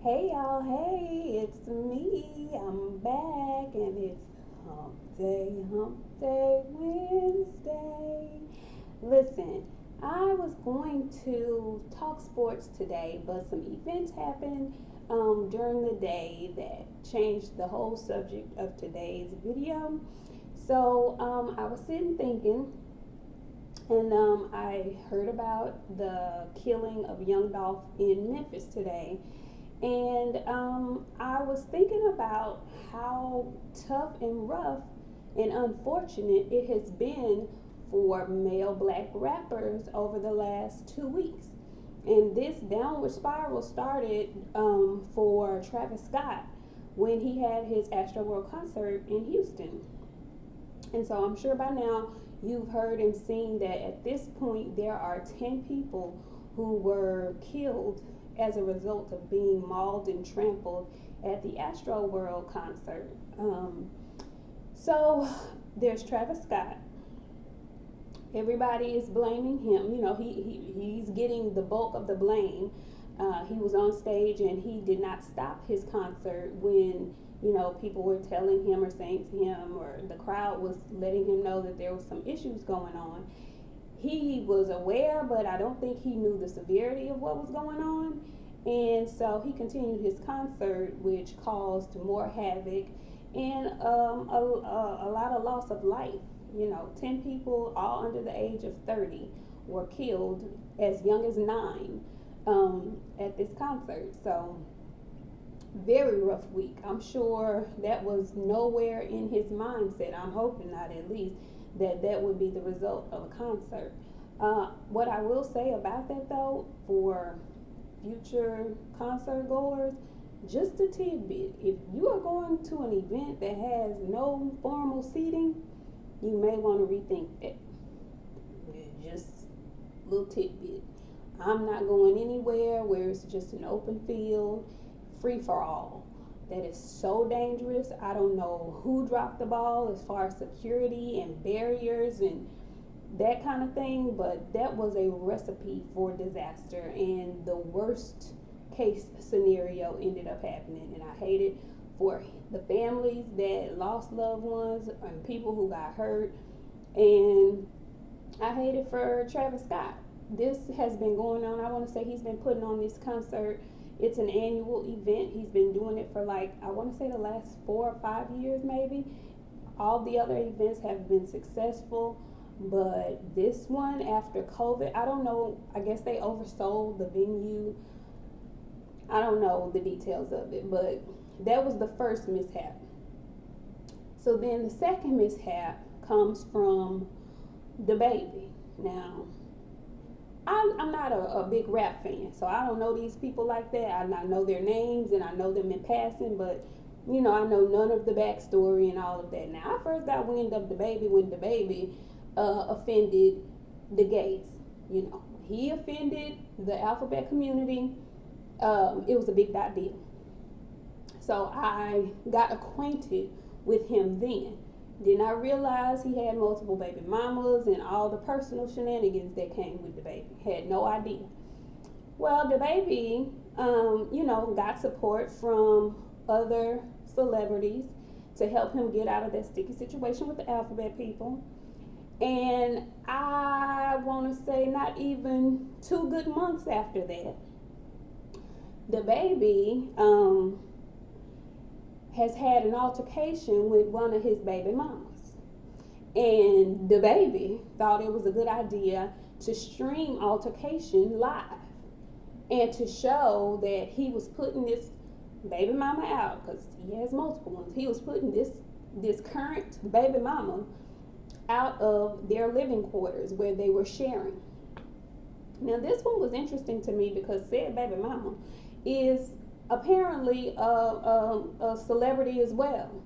Hey y'all, hey, it's me. I'm back and it's Hump Day Wednesday. Listen, I was going to talk sports today, but some events happened during the day that changed the whole subject of today's video. So I was sitting thinking, and I heard about the killing of young Dolph in Memphis today. And I was thinking about how tough and rough and unfortunate it has been for male black rappers over the last 2 weeks. And this downward spiral started for Travis Scott when he had his Astro World concert in Houston. And so I'm sure by now you've heard and seen that at this point there are 10 people who were killed as a result of being mauled and trampled at the Astro World concert. So there's Travis Scott. Everybody is blaming him. You know, he's getting the bulk of the blame. He was on stage and he did not stop his concert when people were telling him or saying to him, or the crowd was letting him know that there was some issues going on. He was aware, but I don't think he knew the severity of what was going on. And so he continued his concert, which caused more havoc and a lot of loss of life. 10 people, all under the age of 30, were killed as young as 9 at this concert. So very rough week. I'm sure that was nowhere in his mindset. I'm hoping not, at least, that would be the result of a concert. What I will say about that, though, for future concert goers, just a tidbit: if you are going to an event that has no formal seating, you may want to rethink that. Just a little tidbit. I'm not going anywhere where it's just an open field, free for all. That is so dangerous. I don't know who dropped the ball as far as security and barriers and that kind of thing, but that was a recipe for disaster, and the worst case scenario ended up happening. And I hate it for the families that lost loved ones and people who got hurt, and I hate it for Travis Scott. This has been going on. I want to say he's been putting on this concert. It's an annual event. He's been doing it for, like, I want to say the last 4 or 5 years maybe. All the other events have been successful, but this one, after COVID, I don't know, I guess they oversold the venue. I don't know the details of it, but that was the first mishap. So then the second mishap comes from DaBaby. Now, I'm not a big rap fan, so I don't know these people like that. I know their names and I know them in passing, but I know none of the backstory and all of that. Now, I first got wind of DaBaby when DaBaby offended the gays. He offended the alphabet community. It was a big deal. So I got acquainted with him then. Did not realize he had multiple baby mamas and all the personal shenanigans that came with DaBaby. Had no idea. Well, DaBaby, got support from other celebrities to help him get out of that sticky situation with the alphabet people. And I want to say not even 2 good months after that, DaBaby has had an altercation with one of his baby mamas. And DaBaby thought it was a good idea to stream altercation live and to show that he was putting this baby mama out, because he has multiple ones. He was putting this current baby mama out of their living quarters where they were sharing. Now, this one was interesting to me because said baby mama is apparently a celebrity as well.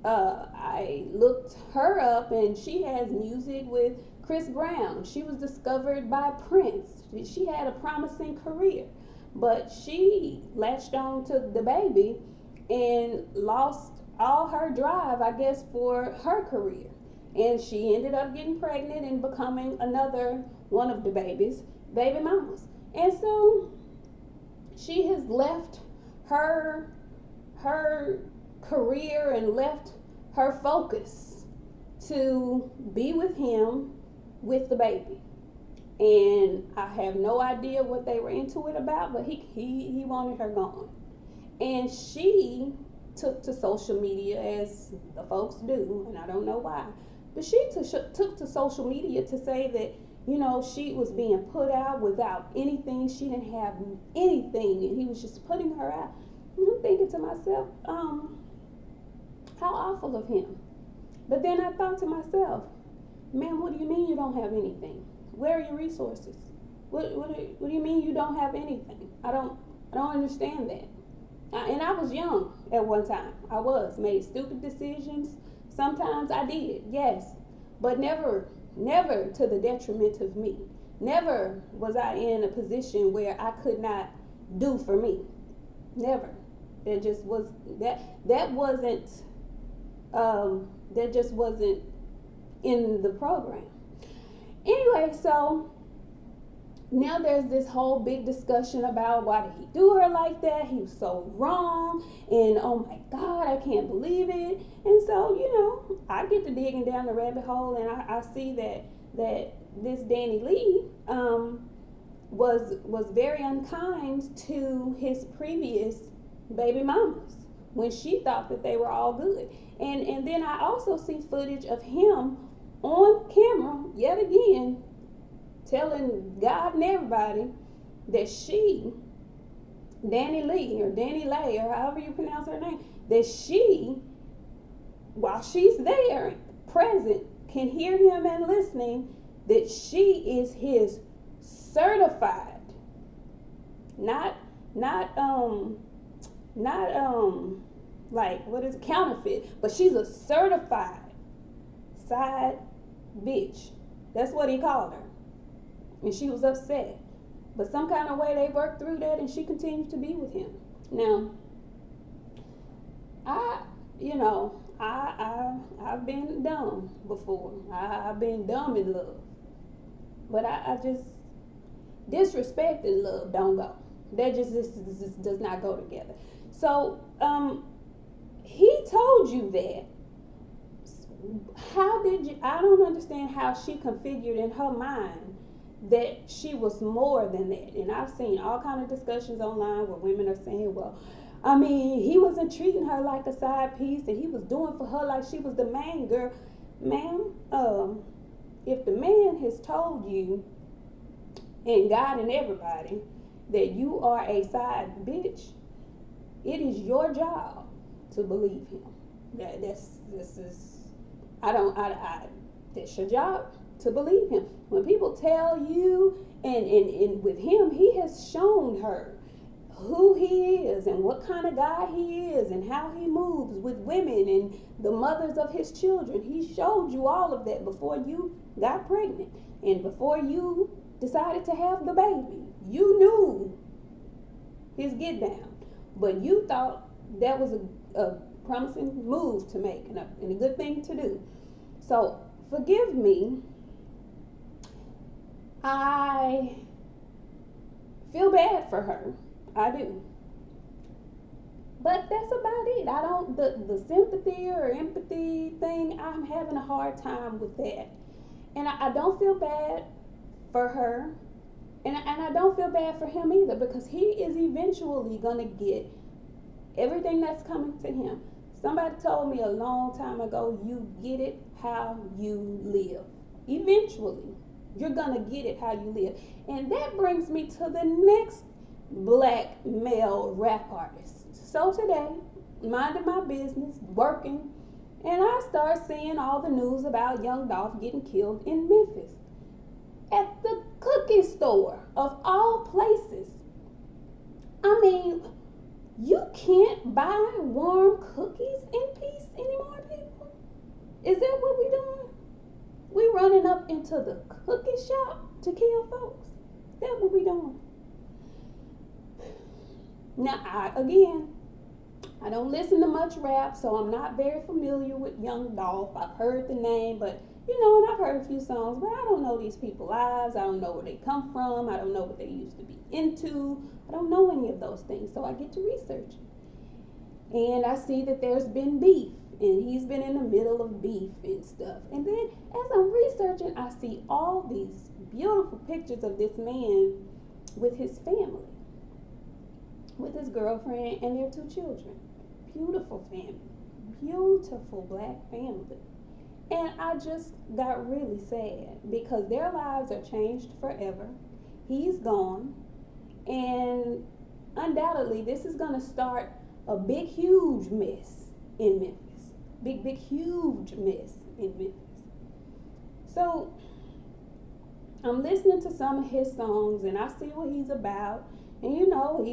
I looked her up, and she has music with Chris Brown. She was discovered by Prince. She had a promising career, but she latched on to DaBaby and lost all her drive, I guess, for her career. And she ended up getting pregnant and becoming another one of DaBaby's baby mamas. And so she has left her career and left her focus to be with him with the baby. And I have no idea what they were into it about, but he wanted her gone. And she took to social media, as the folks do, and I don't know why, but she took to social media to say that, you know, she was being put out without anything. She didn't have anything, and he was just putting her out. And I'm thinking to myself, how awful of him. But then I thought to myself, ma'am, what do you mean you don't have anything? Where are your resources? What do you mean you don't have anything? I don't understand that. And I was young at one time. I made stupid decisions. Sometimes I did, yes, but never to the detriment of me. Never was I in a position where I could not do for me. Never. That just wasn't in the program. Anyway, so now there's this whole big discussion about why did he do her like that? He was so wrong, and oh my God, I can't believe it. And so, you know, I get to digging down the rabbit hole, and I see that this Danny Lee was very unkind to his previous baby mamas when she thought that they were all good. And then I also see footage of him on camera yet again telling God and everybody that Danny Lee or Danny Lay or however you pronounce her name, that she, while she's there present, can hear him and listening, that she is his certified, not like what is it, counterfeit, but she's a certified side bitch. That's what he called her. And she was upset. But some kind of way they worked through that, and she continued to be with him. Now, I've been dumb before. I've been dumb in love. But I just, disrespect and love don't go. That just does not go together. So, he told you that. How did you, I don't understand how she configured in her mind that she was more than that. And I've seen all kind of discussions online where women are saying, well, I mean, he wasn't treating her like a side piece, and he was doing for her like she was the main girl. Ma'am, if the man has told you, and God and everybody, that you are a side bitch, it is your job to believe him. That's your job to believe him. When people tell you, and with him, he has shown her who he is and what kind of guy he is and how he moves with women and the mothers of his children. He showed you all of that before you got pregnant and before you decided to have the baby. You knew his get down, but you thought that was a promising move to make and a good thing to do. So forgive me. I feel bad for her. I do. But that's about it. I don't, the sympathy or empathy thing, I'm having a hard time with that. And I don't feel bad for her. And I don't feel bad for him either, because he is eventually going to get everything that's coming to him. Somebody told me a long time ago, you get it how you live. Eventually, you're going to get it how you live. And that brings me to the next black male rap artist. So today, minding my business, working, and I start seeing all the news about Young Dolph getting killed in Memphis. At the cookie store, of all places. I mean, you can't buy warm cookies in peace anymore, people? Is that what we doing? We running up into the cookie shop to kill folks? Is that what we doing? Now, I don't listen to much rap, so I'm not very familiar with Young Dolph. I've heard the name, but And I've heard a few songs, but I don't know these people's lives. I don't know where they come from. I don't know what they used to be into. I don't know any of those things. So I get to research. And I see that there's been beef, and he's been in the middle of beef and stuff. And then as I'm researching, I see all these beautiful pictures of this man with his family, with his girlfriend and their 2 children. Beautiful family, beautiful black family. And I just got really sad because their lives are changed forever. He's gone. And undoubtedly, this is going to start a big, huge mess in Memphis. Big, big, huge mess in Memphis. So I'm listening to some of his songs and I see what he's about. And he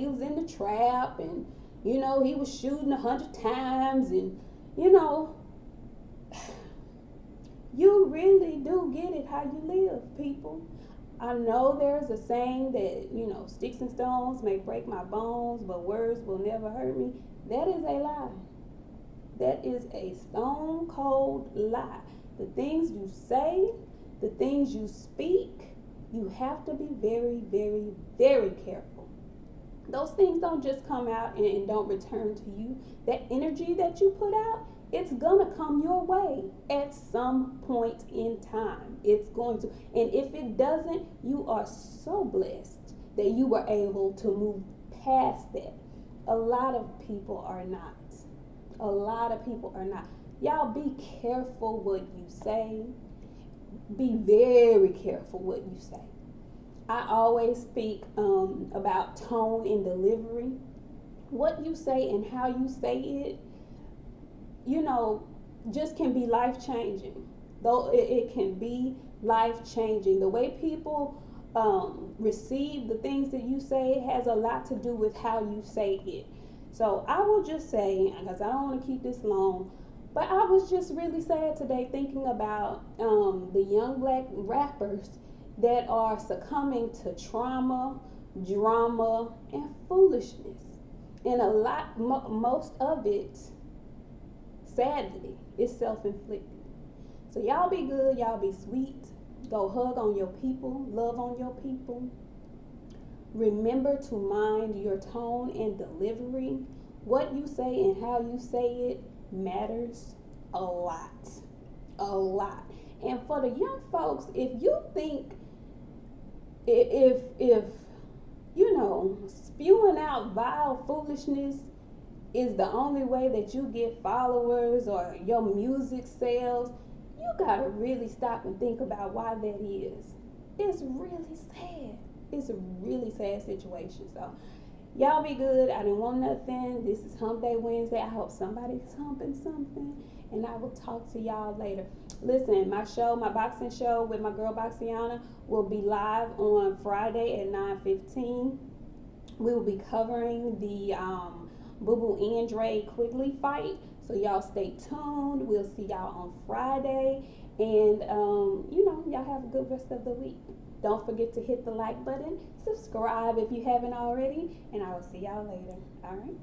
was in the trap and, he was shooting 100 times and, you really do get it how you live, people. I know there's a saying that, sticks and stones may break my bones, but words will never hurt me. That is a lie. That is a stone cold lie. The things you say, the things you speak, you have to be very, very, very careful. Those things don't just come out and don't return to you. That energy that you put out, it's gonna come your way at some point in time. It's going to. And if it doesn't, you are so blessed that you were able to move past that. A lot of people are not. A lot of people are not. Y'all be careful what you say. Be very careful what you say. I always speak about tone and delivery. What you say and how you say it, just can be life changing. Though it can be life changing. The way people receive the things that you say has a lot to do with how you say it. So I will just say, because I don't want to keep this long, but I was just really sad today thinking about the young black rappers that are succumbing to trauma, drama, and foolishness. And most of it, sadly, is self-inflicted. So y'all be good, y'all be sweet. Go hug on your people, love on your people. Remember to mind your tone and delivery. What you say and how you say it matters a lot. A lot. And for the young folks, if you think if spewing out vile foolishness is the only way that you get followers or your music sales, you gotta really stop and think about why that is. It's really sad. It's a really sad situation. So y'all be good. I didn't want nothing. This is Humpday Wednesday. I hope somebody's humping something. And I will talk to y'all later. Listen, my boxing show with my girl Boxiana will be live on Friday at 9:15. We will be covering the Boo Boo Andre Quigley fight. So y'all stay tuned. We'll see y'all on Friday. And y'all have a good rest of the week. Don't forget to hit the like button, subscribe if you haven't already, and I will see y'all later. All right.